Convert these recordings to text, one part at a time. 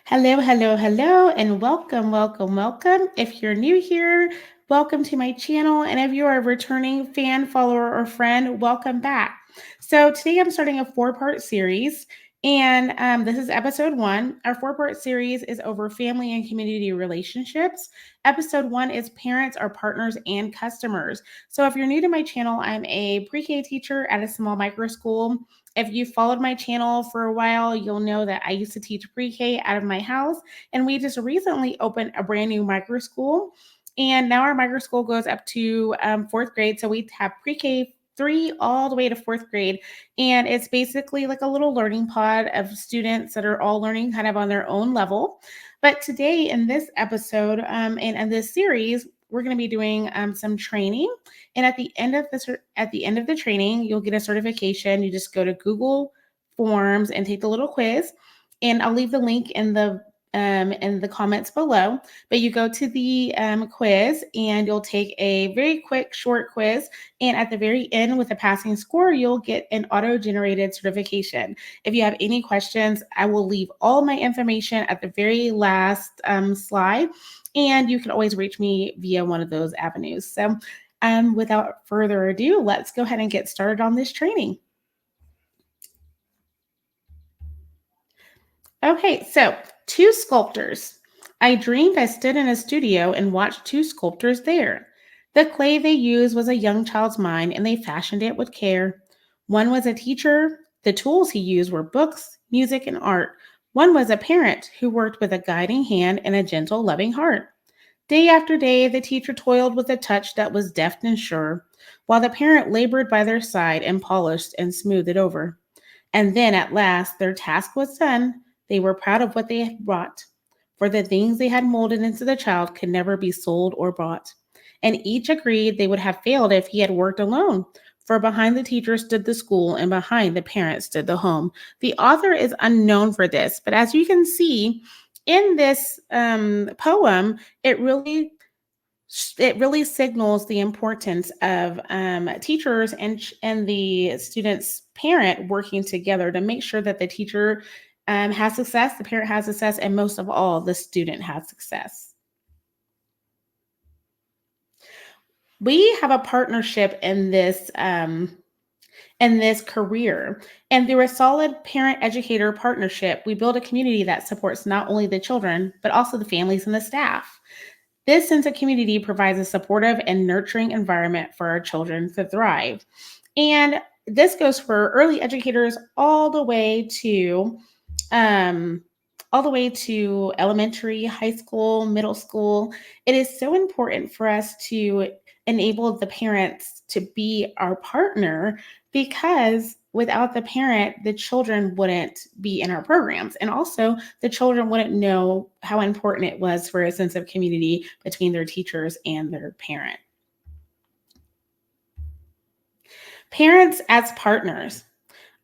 Hello, hello, hello, and welcome, welcome, welcome. If you're new here, welcome to my channel. And if you are a returning fan, follower, or friend, welcome back. So today I'm starting a four-part series, and this is episode one. Our four-part series is over family and community relationships. Episode one is parents, our partners, and customers. So if you're new to my channel, I'm a pre-K teacher at a small micro school. If you followed my channel for a while, you'll know that I used to teach pre-K out of my house, and we just recently opened a brand new micro school. And now our micro school goes up to fourth grade. So we have pre-K 3 all the way to fourth grade. And it's basically like a little learning pod of students that are all learning kind of on their own level. But today in this episode and this series, we're going to be doing some training, and at the end of the training, you'll get a certification. You just go to Google Forms and take the little quiz, and I'll leave the link in the comments below. But you go to the quiz, and you'll take a very quick, short quiz. And at the very end, with a passing score, you'll get an auto-generated certification. If you have any questions, I will leave all my information at the very last slide, and you can always reach me via one of those avenues. So without further ado, let's go ahead and get started on this training. Okay, so two sculptors. I dreamed I stood in a studio and watched two sculptors there. The clay they used was a young child's mind, and they fashioned it with care. One was a teacher. The tools he used were books, music, and art. One was a parent who worked with a guiding hand and a gentle, loving heart. Day after day, the teacher toiled with a touch that was deft and sure, while the parent labored by their side and polished and smoothed it over. And then at last their task was done. They were proud of what they had wrought, for the things they had molded into the child could never be sold or bought. And each agreed they would have failed if he had worked alone, for behind the teacher stood the school, and behind the parent stood the home. The author is unknown for this, but as you can see in this poem, it really signals the importance of teachers and the student's parent working together to make sure that the teacher has success, the parent has success, and most of all, the student has success. We have a partnership in this career. And through a solid parent-educator partnership, we build a community that supports not only the children, but also the families and the staff. This sense of community provides a supportive and nurturing environment for our children to thrive. And this goes for early educators um, all the way to elementary, high school, middle school. It is so important for us to enable the parents to be our partner, because without the parent, the children wouldn't be in our programs. And also, the children wouldn't know how important it was for a sense of community between their teachers and their parent. Parents as partners.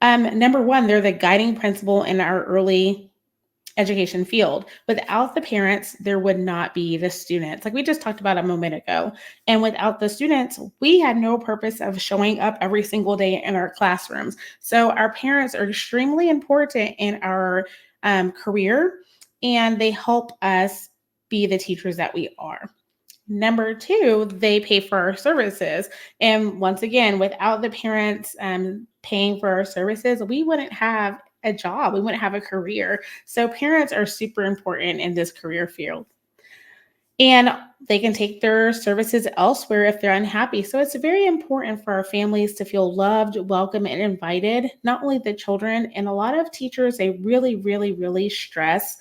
Number one, they're the guiding principle in our early education field. Without the parents, there would not be the students, like we just talked about a moment ago. And without the students, we had no purpose of showing up every single day in our classrooms. So our parents are extremely important in our career, and they help us be the teachers that we are. Number two, they pay for our services. And once again, without the parents paying for our services, we wouldn't have a job, we wouldn't have a career. So parents are super important in this career field. And they can take their services elsewhere if they're unhappy. So it's very important for our families to feel loved, welcome, and invited, not only the children. And a lot of teachers, they really, really, really stress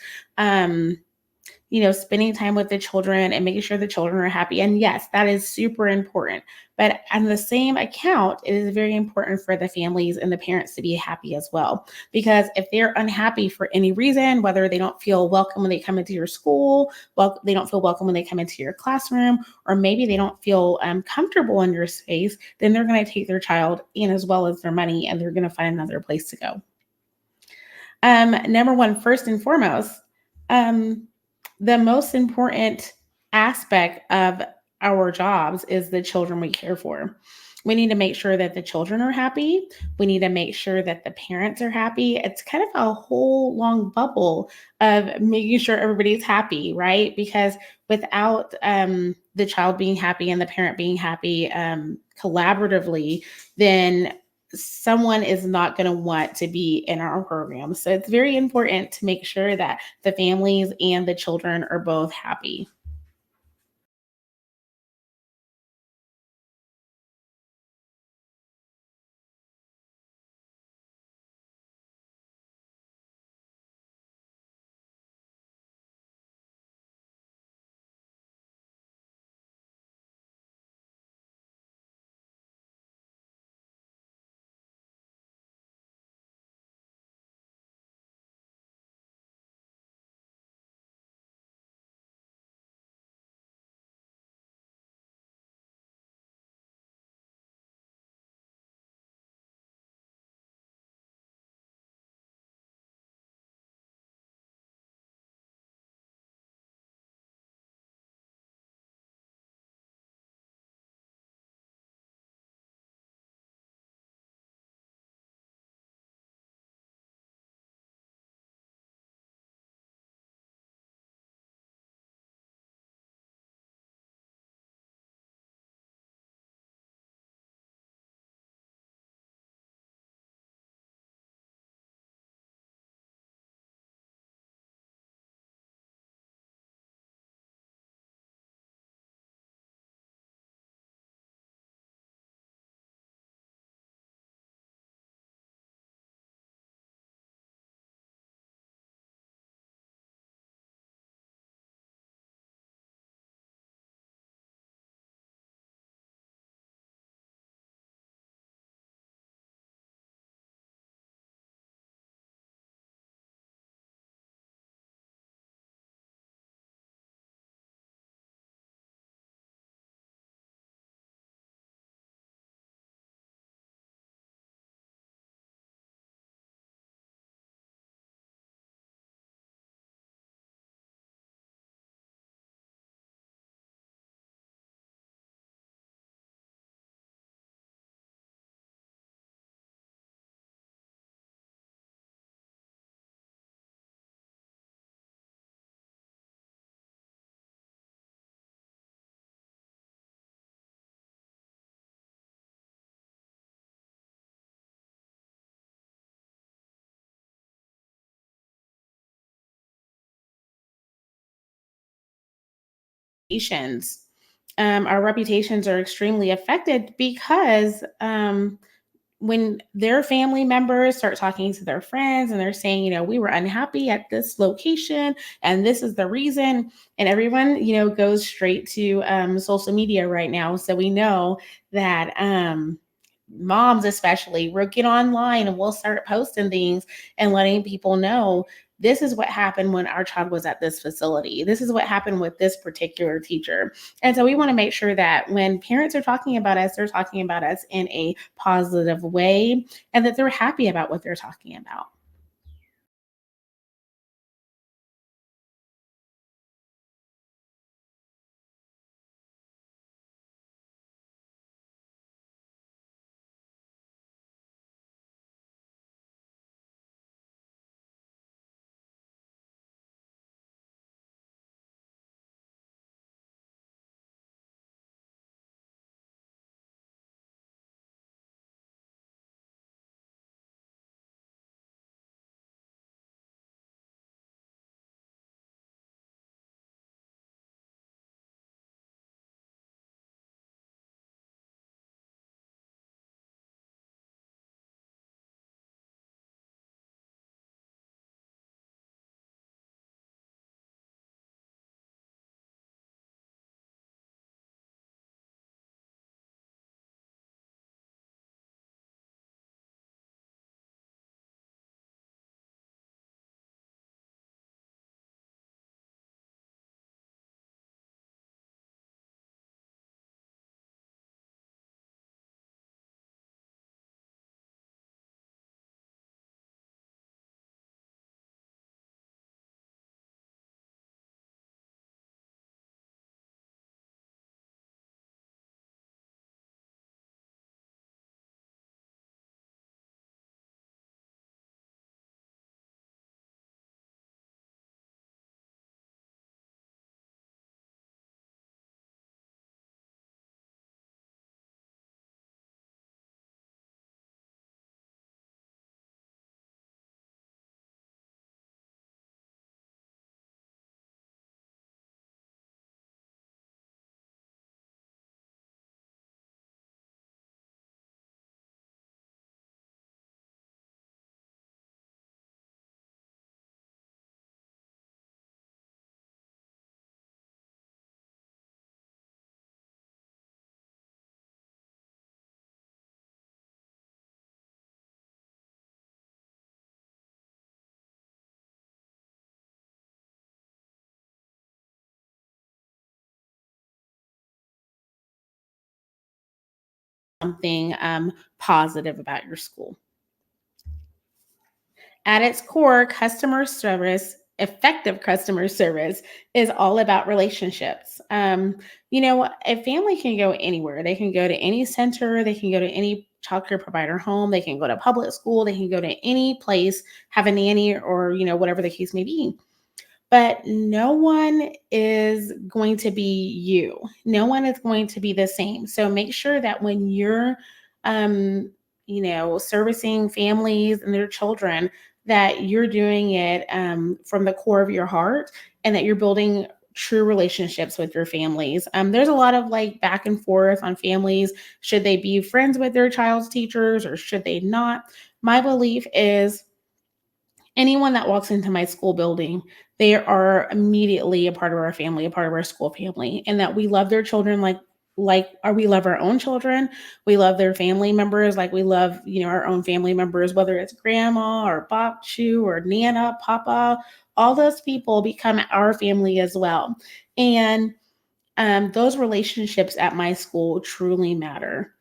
spending time with the children and making sure the children are happy. And yes, that is super important. But on the same account, it is very important for the families and the parents to be happy as well. Because if they're unhappy for any reason, whether they don't feel welcome when they come into your school, well, they don't feel welcome when they come into your classroom, or maybe they don't feel comfortable in your space, then they're going to take their child and as well as their money, and they're going to find another place to go. Number one, first and foremost, the most important aspect of our jobs is the children we care for. We need to make sure that the children are happy. We need to make sure that the parents are happy. It's kind of a whole long bubble of making sure everybody's happy, right? Because without the child being happy and the parent being happy collaboratively, then someone is not going to want to be in our program. So it's very important to make sure that the families and the children are both happy. Reputations. Our reputations are extremely affected because when their family members start talking to their friends and they're saying, we were unhappy at this location and this is the reason, and everyone, goes straight to social media right now. So we know that moms, especially, will get online and we'll start posting things and letting people know this is what happened when our child was at this facility. This is what happened with this particular teacher. And so we want to make sure that when parents are talking about us, they're talking about us in a positive way and that they're happy about what they're talking about. something positive about your school. At its core, customer service, effective customer service, is all about relationships. A family can go anywhere. They can go to any center, they can go to any childcare provider home, they can go to public school, they can go to any place, have a nanny, or whatever the case may be. But no one is going to be you. No one is going to be the same. So make sure that when you're, um, servicing families and their children, that you're doing it from the core of your heart and that you're building true relationships with your families. There's a lot of like back and forth on families. Should they be friends with their child's teachers or should they not? My belief is anyone that walks into my school building, they are immediately a part of our family, a part of our school family, and that we love their children we love our own children. We love their family members like we love, our own family members, whether it's grandma or bok chu or nana, papa, all those people become our family as well. And those relationships at my school truly matter.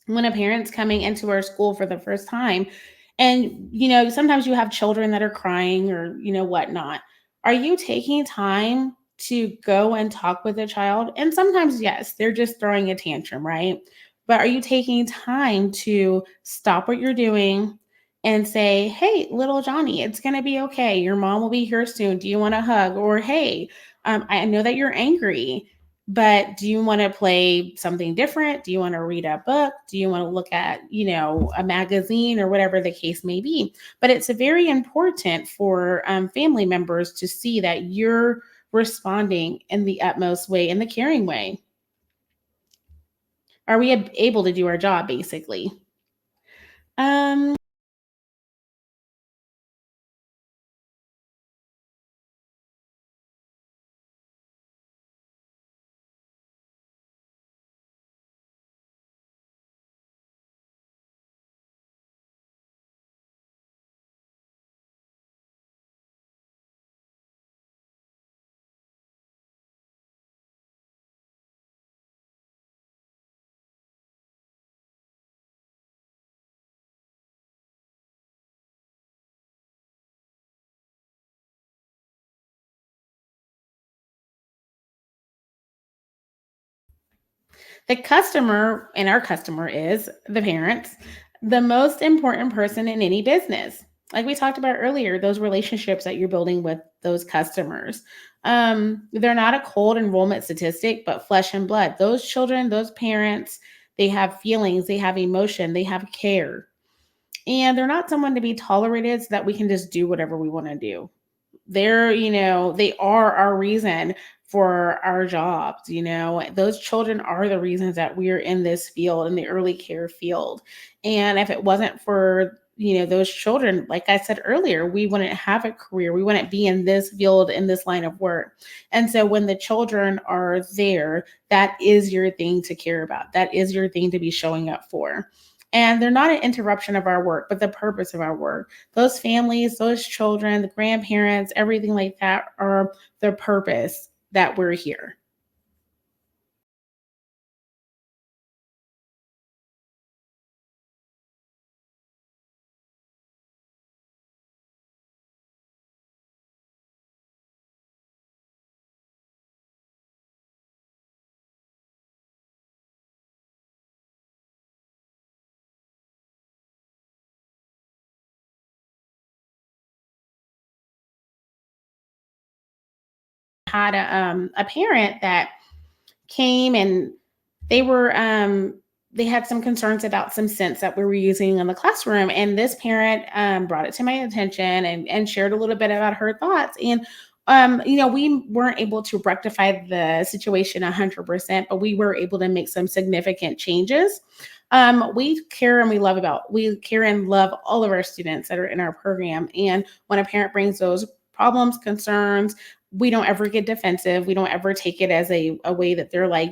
When a parent's coming into our school for the first time, and sometimes you have children that are crying or whatnot, are you taking time to go and talk with a child? And sometimes yes, they're just throwing a tantrum, right? But are you taking time to stop what you're doing and say, hey, little Johnny, it's going to be okay, your mom will be here soon, do you want a hug? Or hey, I know that you're angry, but do you want to play something different? Do you want to read a book? Do you want to look at, a magazine or whatever the case may be? But it's very important for family members to see that you're responding in the utmost way, in the caring way. Are we able to do our job, basically? Um, The customer, and our customer is the parents, the most important person in any business. Like we talked about earlier, those relationships that you're building with those customers. They're not a cold enrollment statistic, but flesh and blood. Those children, those parents, they have feelings, they have emotion, they have care. And they're not someone to be tolerated so that we can just do whatever we want to do. They are our reason for our jobs. Those children are the reasons that we're in this field, in the early care field. And if it wasn't for those children, like I said earlier, we wouldn't have a career, we wouldn't be in this field, in this line of work. And so when the children are there, that is your thing to care about, that is your thing to be showing up for. And they're not an interruption of our work, but the purpose of our work. Those families, those children, the grandparents, everything like that are the purpose that we're here. Had a parent that came, and they were they had some concerns about some scents that we were using in the classroom, and this parent brought it to my attention and shared a little bit about her thoughts. And we weren't able to rectify the situation 100%, but we were able to make some significant changes. We care and love all of our students that are in our program. And when a parent brings those problems, concerns, we don't ever get defensive. We don't ever take it as a way that they're like,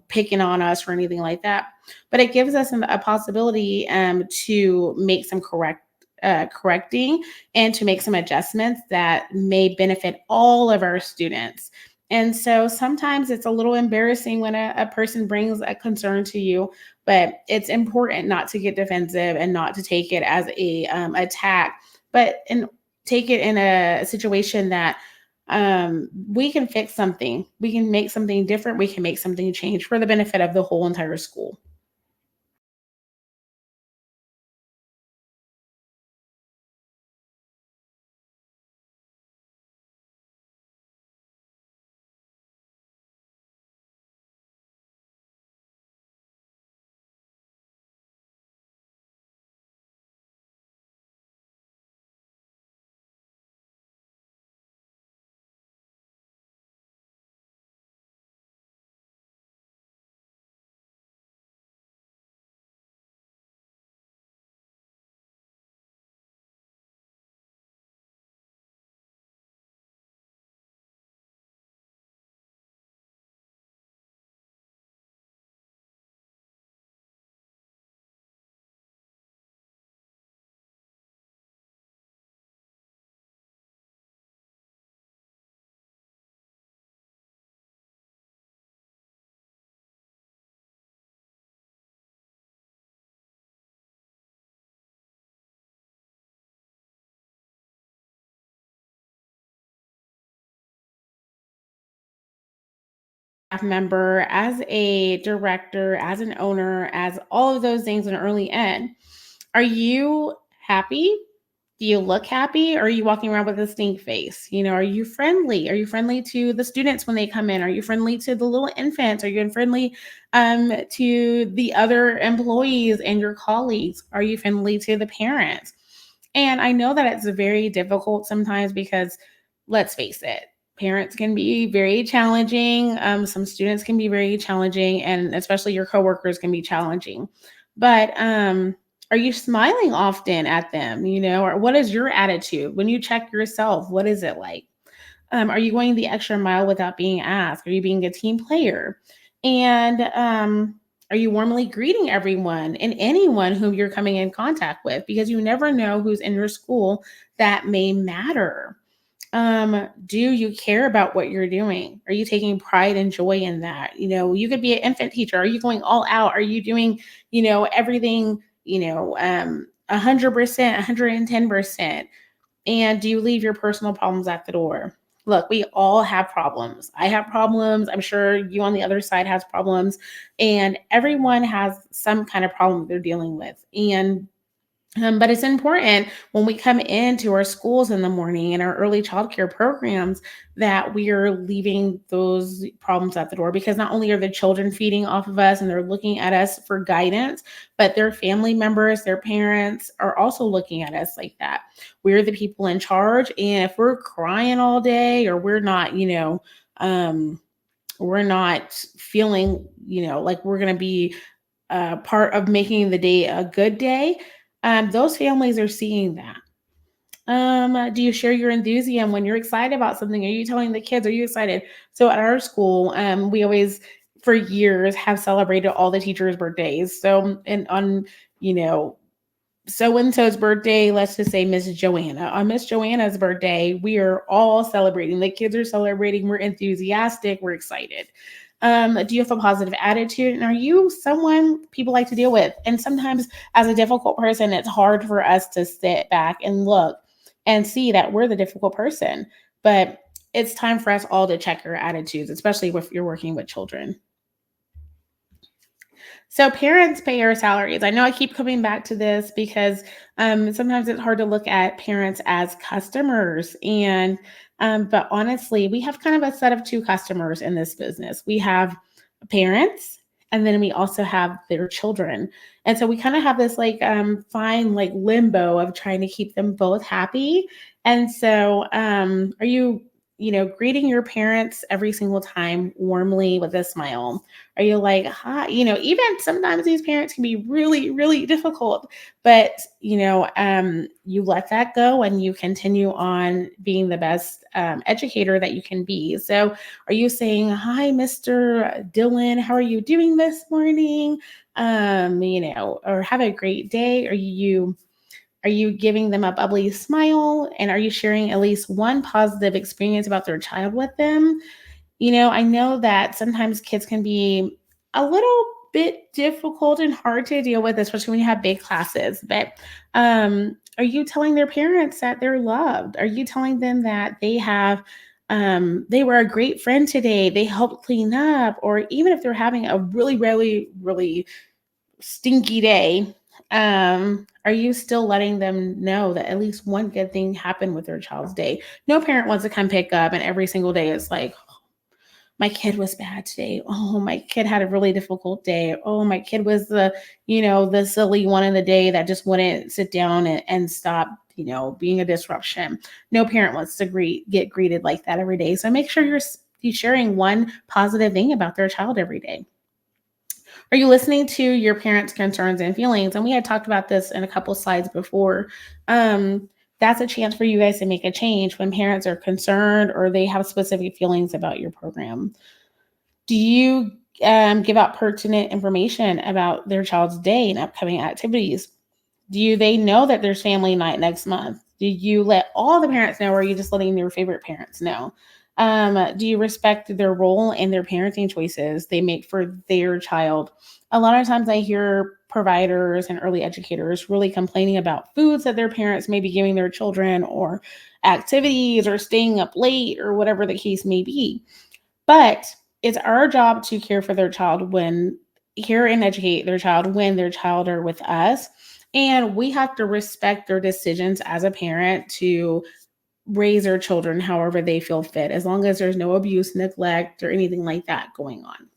picking on us or anything like that. But it gives us a possibility to make some correcting and to make some adjustments that may benefit all of our students. And so sometimes it's a little embarrassing when a person brings a concern to you, but it's important not to get defensive and not to take it as a attack, but take it in a situation that we can fix something. We can make something different. We can make something change for the benefit of the whole entire school. Staff member, as a director, as an owner, as all of those things in early end, are you happy? Do you look happy? Or are you walking around with a stink face? Are you friendly? Are you friendly to the students when they come in? Are you friendly to the little infants? Are you friendly to the other employees and your colleagues? Are you friendly to the parents? And I know that it's very difficult sometimes because, let's face it, parents can be very challenging. Some students can be very challenging, and especially your coworkers can be challenging. But are you smiling often at them? Or what is your attitude when you check yourself? What is it like? Are you going the extra mile without being asked? Are you being a team player? And are you warmly greeting everyone and anyone whom you're coming in contact with? Because you never know who's in your school that may matter. Do you care about what you're doing? Are you taking pride and joy in that? You could be an infant teacher. Are you going all out? Are you doing, everything, 100%, 110%? And do you leave your personal problems at the door? look, we all have problems. I have problems. I'm sure you on the other side has problems, and everyone has some kind of problem they're dealing with. But it's important when we come into our schools in the morning and our early childcare programs that we are leaving those problems at the door, because not only are the children feeding off of us and they're looking at us for guidance, but their family members, their parents are also looking at us like that. We're the people in charge. And if we're crying all day, or um, we're not feeling, like we're going to be part of making the day a good day, those families are seeing that. Do you share your enthusiasm when you're excited about something? Are you telling the kids? Are you excited? So at our school, we always, for years, have celebrated all the teachers' birthdays. So, and on, you know, so and so's birthday, let's just say Miss Joanna. On Miss Joanna's birthday, we are all celebrating. The kids are celebrating. We're enthusiastic. We're excited. Do you have a positive attitude? And are you someone people like to deal with? And sometimes, as a difficult person, it's hard for us to sit back and look and see that we're the difficult person. But it's time for us all to check our attitudes, especially if you're working with children. So parents pay our salaries. I know I keep coming back to this because sometimes it's hard to look at parents as customers. But honestly, we have kind of a set of two customers in this business. We have parents, and then we also have their children. And so we kind of have this like fine like limbo of trying to keep them both happy. And so are you, greeting your parents every single time warmly with a smile? Are you like, hi? Even sometimes these parents can be really, really difficult, but you let that go and you continue on being the best educator that you can be. So, are you saying, hi, Mr. Dylan, how are you doing this morning? Or have a great day? Are you giving them a bubbly smile, and are you sharing at least one positive experience about their child with them? I know that sometimes kids can be a little bit difficult and hard to deal with, especially when you have big classes. But are you telling their parents that they're loved? Are you telling them that they were a great friend today? They helped clean up, or even if they're having a really, really, really stinky day, are you still letting them know that at least one good thing happened with their child's day? No parent wants to come pick up and every single day it's like, my kid was bad today. Oh, my kid had a really difficult day. Oh, my kid was the silly one in the day that just wouldn't sit down and stop, being a disruption. No parent wants to get greeted like that every day. So make sure you're sharing one positive thing about their child every day. Are you listening to your parents' concerns and feelings? And we had talked about this in a couple slides before. That's a chance for you guys to make a change when parents are concerned or they have specific feelings about your program. Do you give out pertinent information about their child's day and upcoming activities? Do they know that there's family night next month? Do you let all the parents know, or are you just letting your favorite parents know? Do you respect their role and their parenting choices they make for their child? A lot of times I hear providers and early educators really complaining about foods that their parents may be giving their children, or activities, or staying up late, or whatever the case may be. But it's our job to care and educate their child when their child are with us. And we have to respect their decisions as a parent to raise their children however they feel fit, as long as there's no abuse, neglect, or anything like that going on.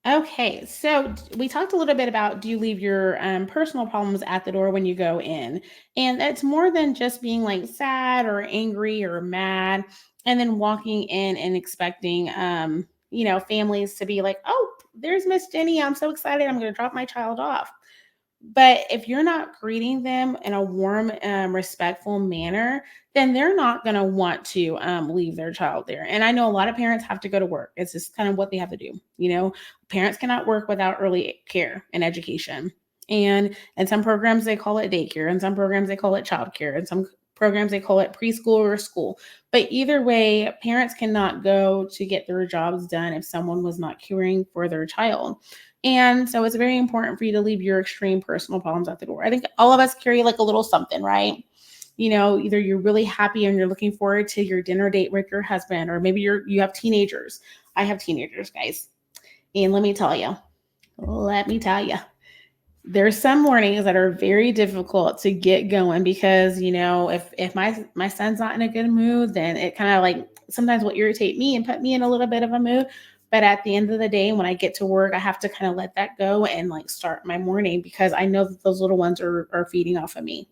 Okay, so we talked a little bit about, do you leave your personal problems at the door when you go in? And that's more than just being like sad or angry or mad and then walking in and expecting, families to be like, oh, there's Miss Jenny. I'm so excited. I'm going to drop my child off. But if you're not greeting them in a warm, respectful manner, then they're not going to want to leave their child there. And I know a lot of parents have to go to work. It's just kind of what they have to do. Parents cannot work without early care and education. And in some programs they call it daycare, in some programs they call it childcare, in some programs they call it preschool or school. But either way, parents cannot go to get their jobs done if someone was not caring for their child. And so it's very important for you to leave your extreme personal problems at the door. I think all of us carry like a little something, right? Either you're really happy and you're looking forward to your dinner date with your husband, or maybe you have teenagers. I have teenagers, guys. And let me tell you, there's some mornings that are very difficult to get going because if my son's not in a good mood, then it kind of like sometimes will irritate me and put me in a little bit of a mood. But at the end of the day, when I get to work, I have to kind of let that go and like start my morning because I know that those little ones are feeding off of me.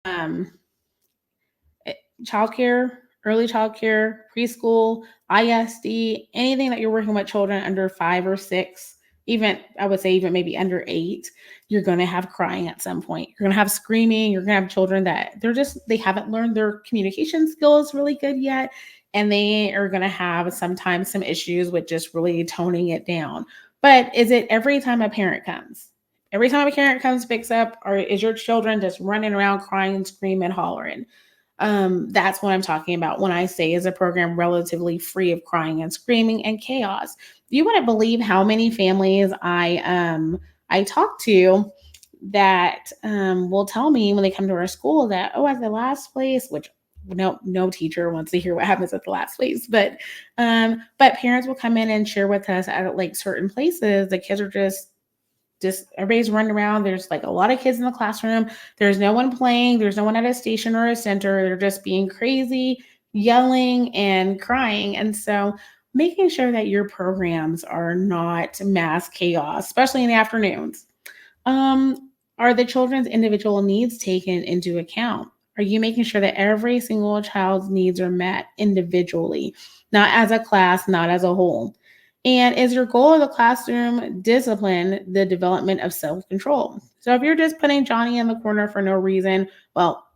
Um, eh, Childcare, early childcare, preschool, ISD, anything that you're working with children under 5 or 6, even I would say even maybe under 8, you're going to have crying at some point. You're going to have screaming. You're going to have children that they haven't learned their communication skills really good yet. And they are going to have sometimes some issues with just really toning it down. But is it every time a parent comes? Every time a parent comes, picks up, or is your children just running around crying, screaming, hollering? That's what I'm talking about when I say is a program relatively free of crying and screaming and chaos. You wouldn't believe how many families I talk to that will tell me when they come to our school that, oh, at the last place, which no teacher wants to hear what happens at the last place, but parents will come in and share with us at like certain places the kids are just everybody's running around. There's like a lot of kids in the classroom. There's no one playing. There's no one at a station or a center. They're just being crazy, yelling and crying. And so making sure that your programs are not mass chaos, especially in the afternoons. Are the children's individual needs taken into account? Are you making sure that every single child's needs are met individually, not as a class, not as a whole? And is your goal of the classroom discipline the development of self control? So if you're just putting Johnny in the corner for no reason, well,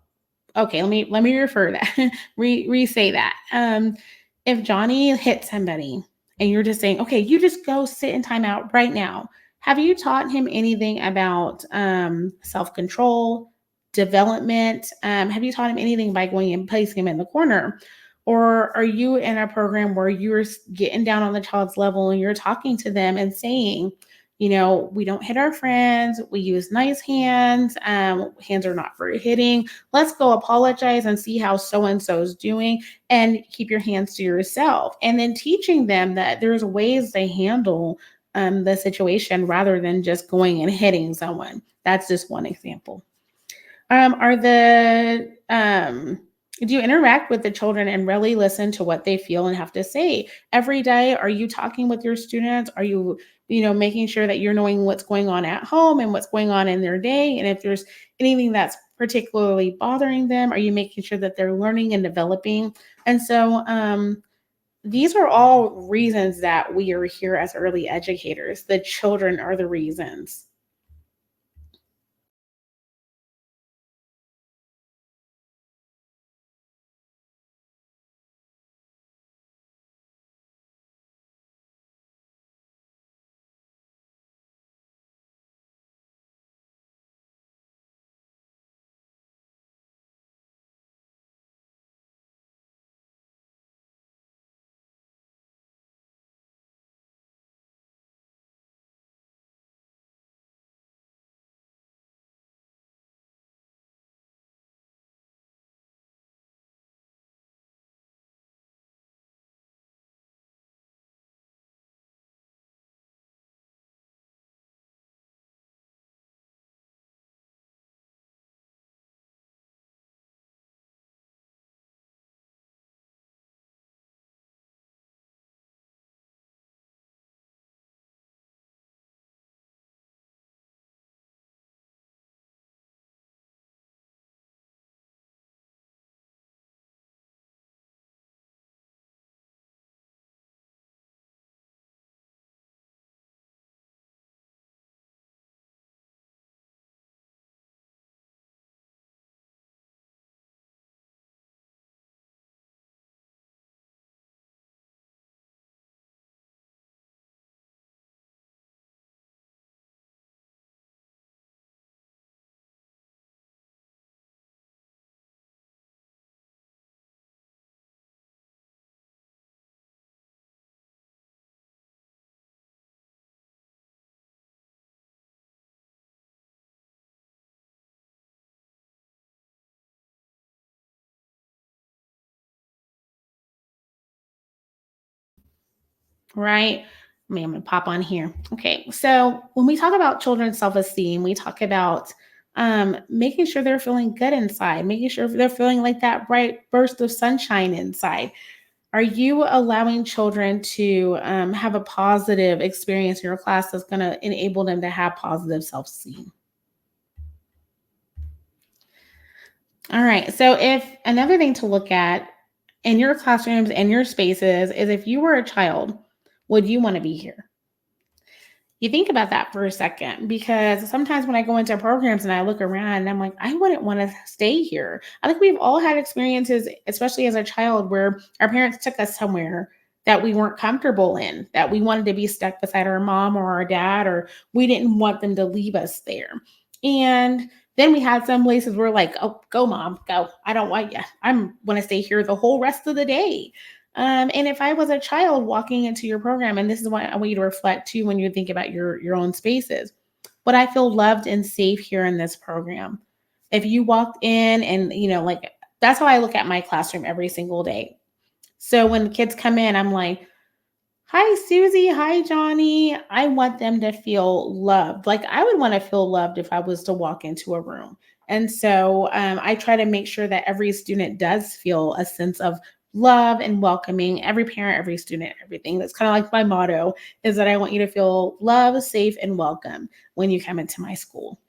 okay, let me refer that re-say that. If Johnny hit somebody and you're just saying, okay, you just go sit in timeout right now. Have you taught him anything about self-control, development? Have you taught him anything by going and placing him in the corner? Or are you in a program where you're getting down on the child's level and you're talking to them and saying, We don't hit our friends. We use nice hands. Hands are not for hitting. Let's go apologize and see how so and so is doing, and keep your hands to yourself. And then teaching them that there's ways they handle the situation rather than just going and hitting someone. That's just one example. Are the Do you interact with the children and really listen to what they feel and have to say every day? Are you talking with your students? Are you, making sure that you're knowing what's going on at home and what's going on in their day? And if there's anything that's particularly bothering them, are you making sure that they're learning and developing? And so, these are all reasons that we are here as early educators. The children are the reasons. Right? I'm gonna pop on here. Okay, so when we talk about children's self-esteem, we talk about making sure they're feeling good inside, making sure they're feeling like that bright burst of sunshine inside. Are you allowing children to have a positive experience in your class that's going to enable them to have positive self-esteem? All right. So, if another thing to look at in your classrooms and your spaces is, if you were a child, would you want to be here? You think about that for a second, because sometimes when I go into programs and I look around and I'm like, I wouldn't want to stay here. I think we've all had experiences, especially as a child, where our parents took us somewhere that we weren't comfortable in, that we wanted to be stuck beside our mom or our dad, or we didn't want them to leave us there. And then we had some places where, like, oh, go, mom, go. I don't want you. I'm want to stay here the whole rest of the day. And if I was a child walking into your program, and this is what I want you to reflect too when you think about your own spaces, would I feel loved and safe here in this program? If you walked in and, like, that's how I look at my classroom every single day. So when kids come in, I'm like, hi, Susie. Hi, Johnny. I want them to feel loved. Like, I would want to feel loved if I was to walk into a room. And so I try to make sure that every student does feel a sense of love and welcoming. Every parent, every student, everything. That's kind of like my motto, is that I want you to feel loved, safe, and welcome when you come into my school.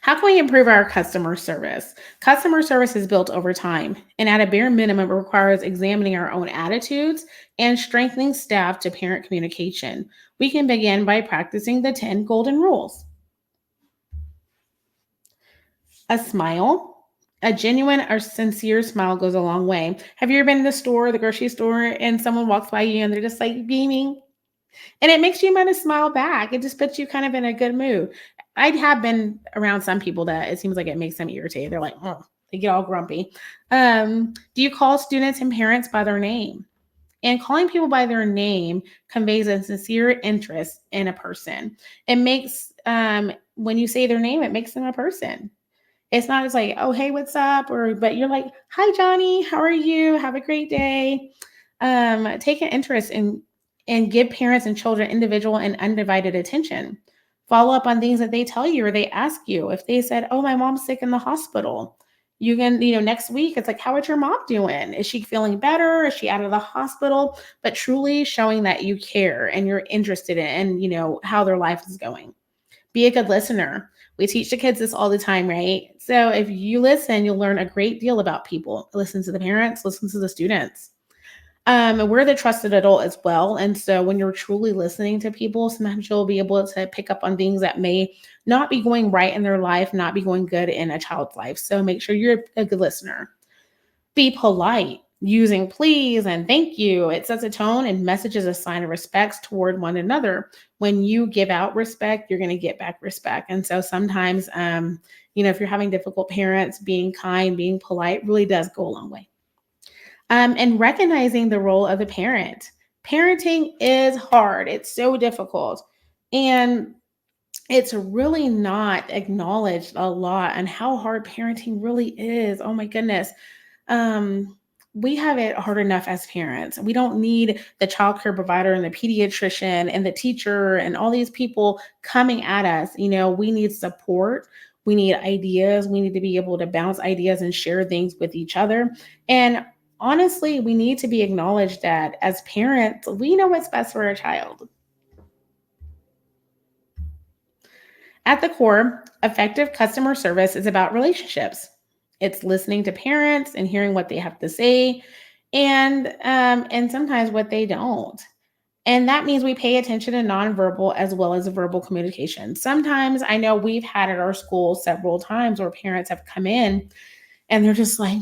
How can we improve our customer service? Customer service is built over time, and at a bare minimum, it requires examining our own attitudes and strengthening staff to parent communication. We can begin by practicing the 10 golden rules. A smile, a genuine or sincere smile goes a long way. Have you ever been in the store, the grocery store, and someone walks by you and they're just like beaming? And it makes you want to smile back. It just puts you kind of in a good mood. I have been around some people that it seems like it makes them irritated. They're like, oh, they get all grumpy. Do you call students and parents by their name? And calling people by their name conveys a sincere interest in a person. It makes, when you say their name, it makes them a person. It's not just like, oh, hey, what's up? But you're like, hi, Johnny, how are you? Have a great day. Take an interest in and give parents and children individual and undivided attention. Follow up on things that they tell you or they ask you. If they said, oh, my mom's sick in the hospital, you can, next week, it's like, how is your mom doing? Is she feeling better? Is she out of the hospital? But truly showing that you care and you're interested in, how their life is going. Be a good listener. We teach the kids this all the time, right? So if you listen, you'll learn a great deal about people. Listen to the parents, listen to the students. We're the trusted adult as well. And so when you're truly listening to people, sometimes you'll be able to pick up on things that may not be going right in their life, not be going good in a child's life. So make sure you're a good listener. Be polite, using please and thank you. It sets a tone and messages a sign of respect toward one another. When you give out respect, you're going to get back respect. And so sometimes, if you're having difficult parents, being kind, being polite really does go a long way. And recognizing the role of the parent. Parenting is hard. It's so difficult. And it's really not acknowledged a lot and how hard parenting really is. Oh my goodness. Um, we have it hard enough as parents. We don't need the childcare provider and the pediatrician and the teacher and all these people coming at us. We need support. We need ideas. We need to be able to bounce ideas and share things with each other. And honestly, we need to be acknowledged that as parents, we know what's best for our child. At the core, effective customer service is about relationships. It's listening to parents and hearing what they have to say, and sometimes what they don't. And that means we pay attention to nonverbal as well as verbal communication. Sometimes I know we've had at our school several times where parents have come in and they're just like,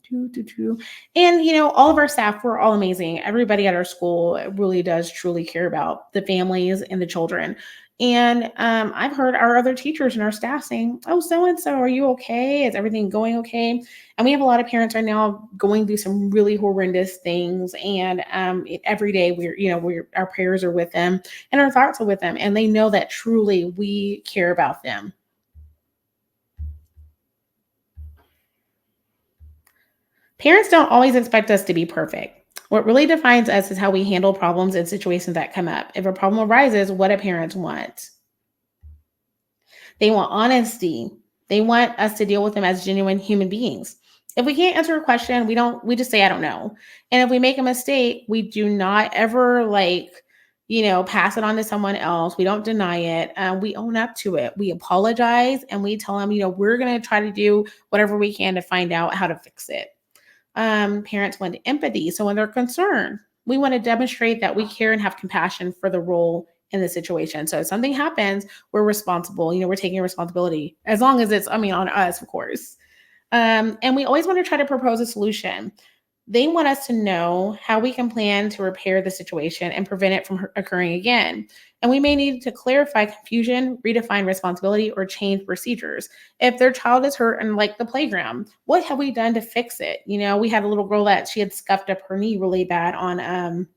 doo, doo, doo. And all of our staff were all amazing. Everybody at our school really does truly care about the families and the children. And I've heard our other teachers and our staff saying, oh, so and so, are you okay? Is everything going okay? And we have a lot of parents right now going through some really horrendous things. And every day our prayers are with them and our thoughts are with them. And they know that truly we care about them. Parents don't always expect us to be perfect. What really defines us is how we handle problems and situations that come up. If a problem arises, what do parents want? They want honesty. They want us to deal with them as genuine human beings. If we can't answer a question, we just say I don't know. And if we make a mistake, we do not ever pass it on to someone else. We don't deny it. We own up to it. We apologize and we tell them, we're going to try to do whatever we can to find out how to fix it. Parents want empathy. So when they're concerned, we want to demonstrate that we care and have compassion for the role in the situation. So if something happens, we're responsible. We're taking responsibility as long as it's, on us, of course. And we always want to try to propose a solution. They want us to know how we can plan to repair the situation and prevent it from occurring again. And we may need to clarify confusion, redefine responsibility, or change procedures. If their child is hurt in like the playground, what have we done to fix it? We had a little girl that she had scuffed up her knee really bad on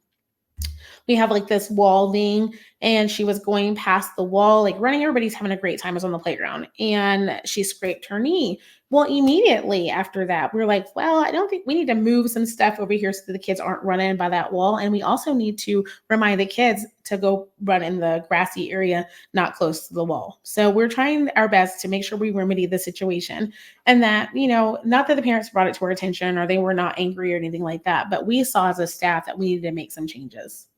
we have like this wall thing, and she was going past the wall like running. Everybody's having a great time. Is on the playground and she scraped her knee. Well, immediately after that we're like, well, I don't think we need to move some stuff over here so that the kids aren't running by that wall, and we also need to remind the kids to go run in the grassy area not close to the wall. So we're trying our best to make sure we remedy the situation, and that not that the parents brought it to our attention or they were not angry or anything like that, but we saw as a staff that we needed to make some changes.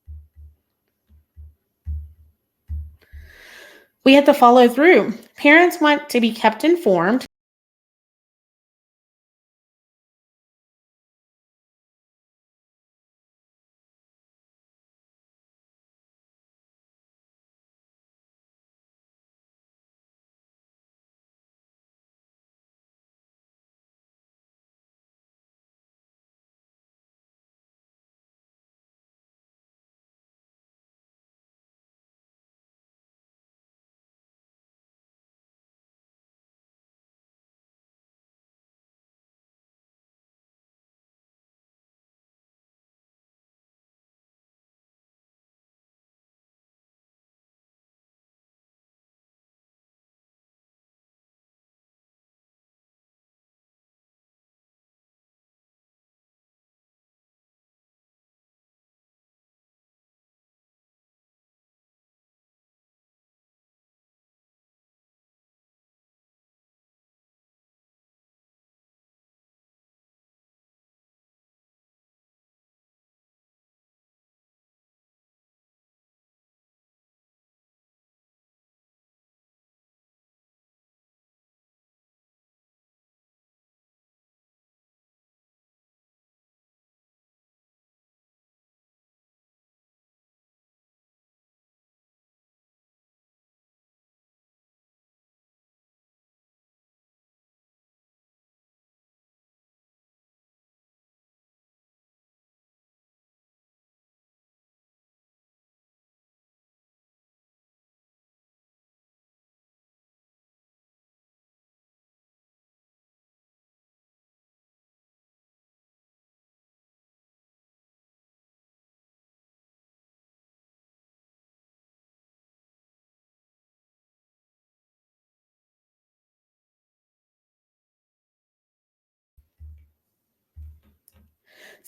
We have to follow through. Parents want to be kept informed.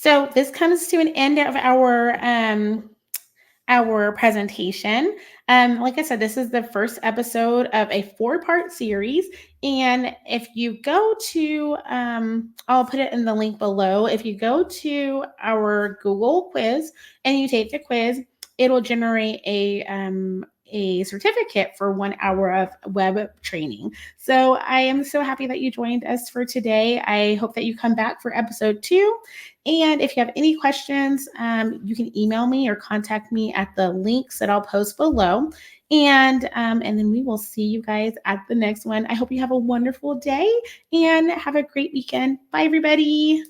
So this comes to an end of our presentation. Like I said, this is the first episode of a 4-part series. And if you go to, I'll put it in the link below. If you go to our Google quiz and you take the quiz, it'll generate a certificate for 1 hour of web training. So I am so happy that you joined us for today. I hope that you come back for episode 2. And if you have any questions, you can email me or contact me at the links that I'll post below. And then we will see you guys at the next one. I hope you have a wonderful day and have a great weekend. Bye, everybody.